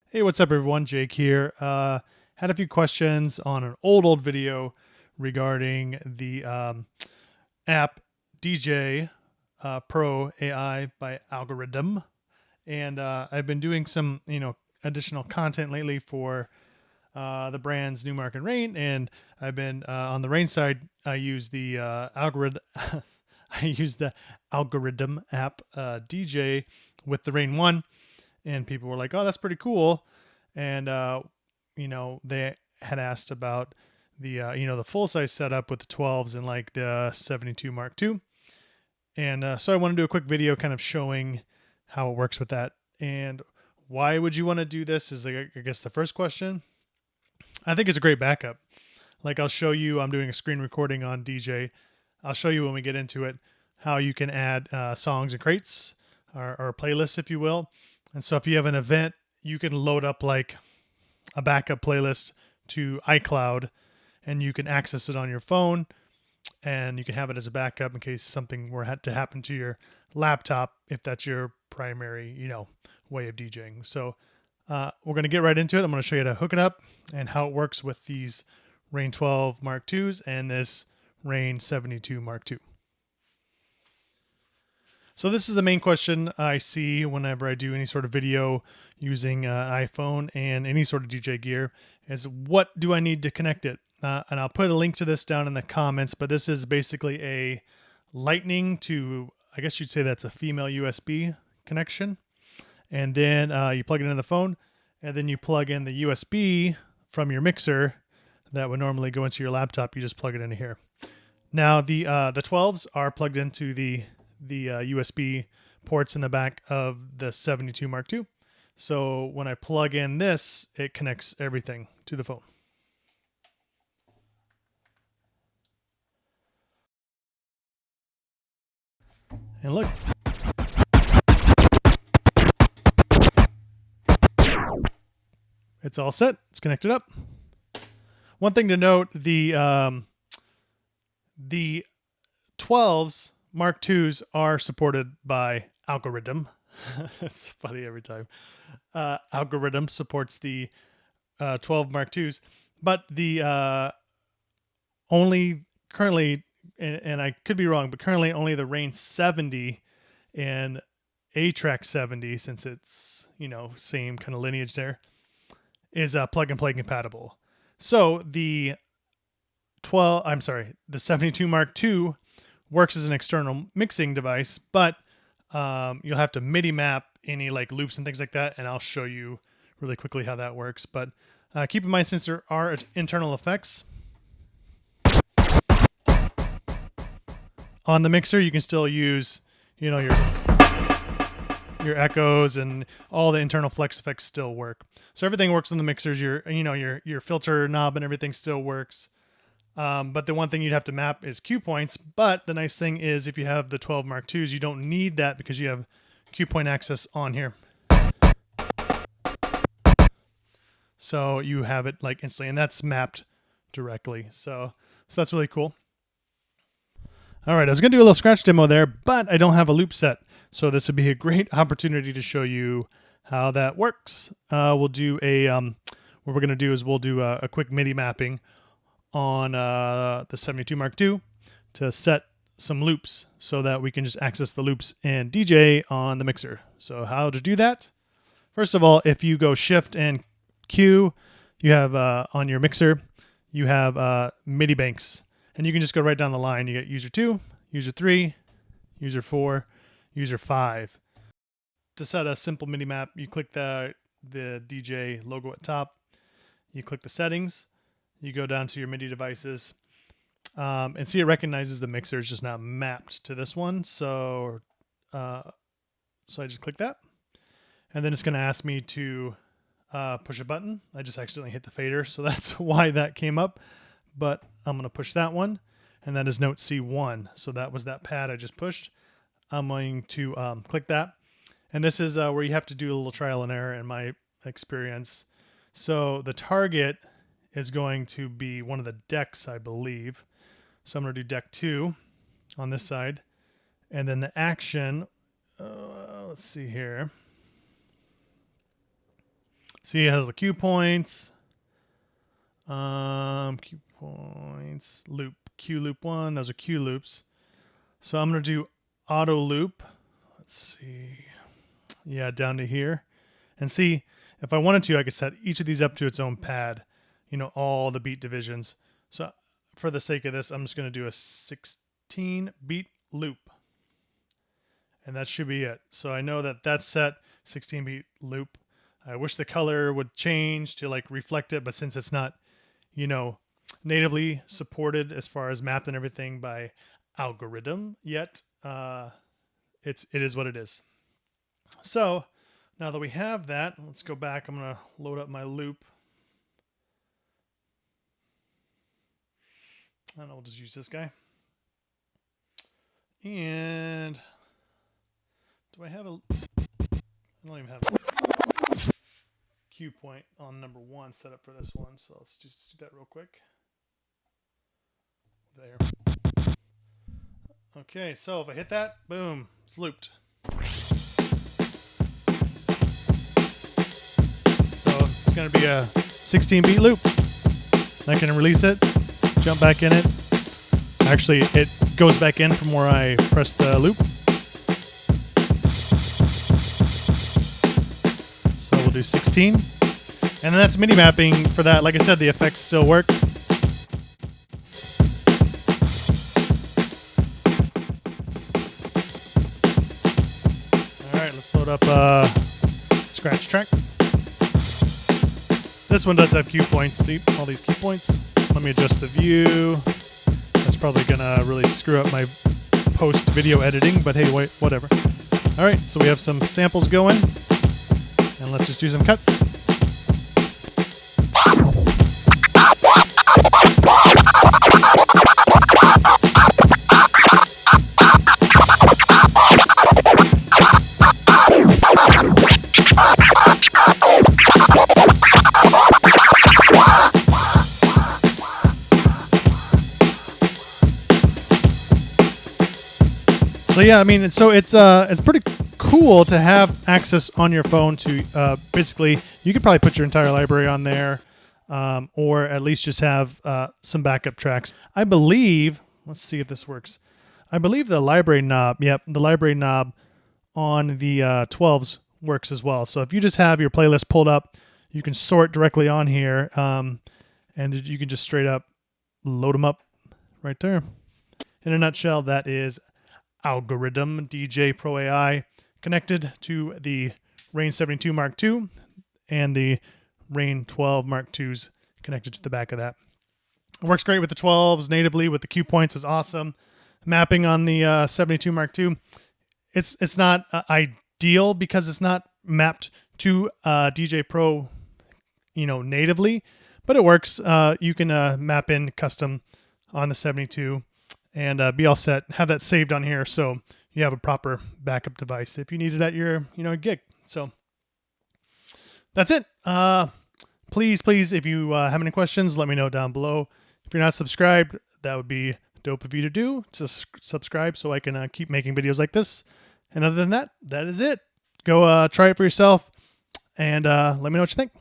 Hey, what's up, everyone? Jake here. Had a few questions on an old video regarding the app DJ Pro AI by Algorridim, and I've been doing some additional content lately for the brand's new market RANE, and I've been on the RANE side. I use the algorithm. I use the Algorridim app DJ with the RANE 1, and people were like, "Oh, that's pretty cool." And they had asked about the the full size setup with the 12s and like the 72 Mark II. And so I want to do a quick video kind of showing how it works with that. And why would you want to do this is, like, I guess, the first question. I think it's a great backup. Like, I'll show you, I'm doing a screen recording on DJ. I'll show you when we get into it how you can add songs and crates, or playlists, if you will. And so if you have an event, you can load up like a backup playlist to iCloud, and you can access it on your phone, and you can have it as a backup in case something were to happen to your laptop, if that's your primary way of DJing. So we're going to get right into it. I'm going to show you how to hook it up and how it works with these RANE 12 Mark IIs and this RANE 72 Mark II. So this is the main question I see whenever I do any sort of video using an iPhone and any sort of DJ gear, is what do I need to connect it? And I'll put a link to this down in the comments, but this is basically a lightning to, I guess you'd say that's a female USB connection. And then you plug it into the phone, and then you plug in the USB from your mixer that would normally go into your laptop. You just plug it into here. Now the 12s are plugged into the USB ports in the back of the 72 Mark II. So when I plug in this, it connects everything to the phone. And look. It's all set. It's connected up. One thing to note, the 12s Mark IIs are supported by Algorridim. It's funny every time. Algorridim supports the 12 Mark IIs, but the only currently, and I could be wrong, but currently only the RANE 70 and A-Track 70, since it's same kind of lineage there, is plug and play compatible. So the 72 Mark II works as an external mixing device, but you'll have to MIDI map any like loops and things like that, and I'll show you really quickly how that works. But keep in mind, since there are internal effects on the mixer, you can still use your echoes, and all the internal flex effects still work. So everything works on the mixers. Your filter knob and everything still works. But the one thing you'd have to map is cue points. But the nice thing is, if you have the 12 Mark IIs, you don't need that because you have cue point access on here. So you have it like instantly, and that's mapped directly. So that's really cool. All right, I was going to do a little scratch demo there, but I don't have a loop set. So this would be a great opportunity to show you how that works. We'll do what we're going to do is we'll do a quick MIDI mapping on the 72 Mark II to set some loops so that we can just access the loops and DJ on the mixer. So how to do that? First of all, if you go Shift and Q, you have on your mixer, you have MIDI banks. And you can just go right down the line. You get user 2, user 3, user 4, user 5. To set a simple MIDI map, you click the DJ logo at top. You click the settings. You go down to your MIDI devices. And see, it recognizes the mixer is just not mapped to this one. So I just click that. And then it's going to ask me to push a button. I just accidentally hit the fader, so that's why that came up. But I'm going to push that one, and that is note C1. So that was that pad I just pushed. I'm going to click that. And this is where you have to do a little trial and error in my experience. So the target is going to be one of the decks, I believe. So I'm going to do deck 2 on this side. And then the action, let's see here. See, it has the cue points. Cue points, loop, cue loop 1. Those are cue loops. So I'm going to do auto loop. Let's see. Yeah, down to here. And see, if I wanted to, I could set each of these up to its own pad, you know, all the beat divisions. So for the sake of this, I'm just going to do a 16 beat loop. And that should be it. So I know that that's set, 16 beat loop. I wish the color would change to like reflect it, but since it's not, you know, natively supported as far as mapped and everything by Algorridim yet, it is what it is. So now that we have that, let's go back. I'm going to load up my loop. And I'll just use this guy. And do I have a... I don't even have a cue point on number 1 set up for this one. So let's just do that real quick. There. Okay, so if I hit that, boom, it's looped. So it's going to be a 16 beat loop. I can release it, jump back in it. Actually, it goes back in from where I press the loop. So we'll do 16. And then that's MIDI mapping for that. Like I said, the effects still work. All right, let's load up scratch track. This one does have cue points. See all these cue points? Let me adjust the view. That's probably gonna really screw up my post video editing, but hey, wait, whatever. All right, so we have some samples going, and let's just do some cuts. So yeah, I mean, so it's pretty cool to have access on your phone to basically, you could probably put your entire library on there, or at least just have some backup tracks. I believe, let's see if this works. I believe the library knob, yep, the library knob on the 12s works as well. So if you just have your playlist pulled up, you can sort directly on here, and you can just straight up load them up right there. In a nutshell, that is Algorridim djay Pro AI connected to the RANE 72 Mark II and the RANE 12 Mark IIs connected to the back of that. It works great with the 12s natively with the cue points is awesome. Mapping on the 72 Mark II, it's not ideal because it's not mapped to djay Pro, you know, natively, but it works. You can map in custom on the 72. And be all set. Have that saved on here so you have a proper backup device if you need it at your, you know, gig. So that's it. Please, if you have any questions, let me know down below. If you're not subscribed, that would be dope of you to do. Just subscribe so I can keep making videos like this. And other than that, that is it. Go try it for yourself and let me know what you think.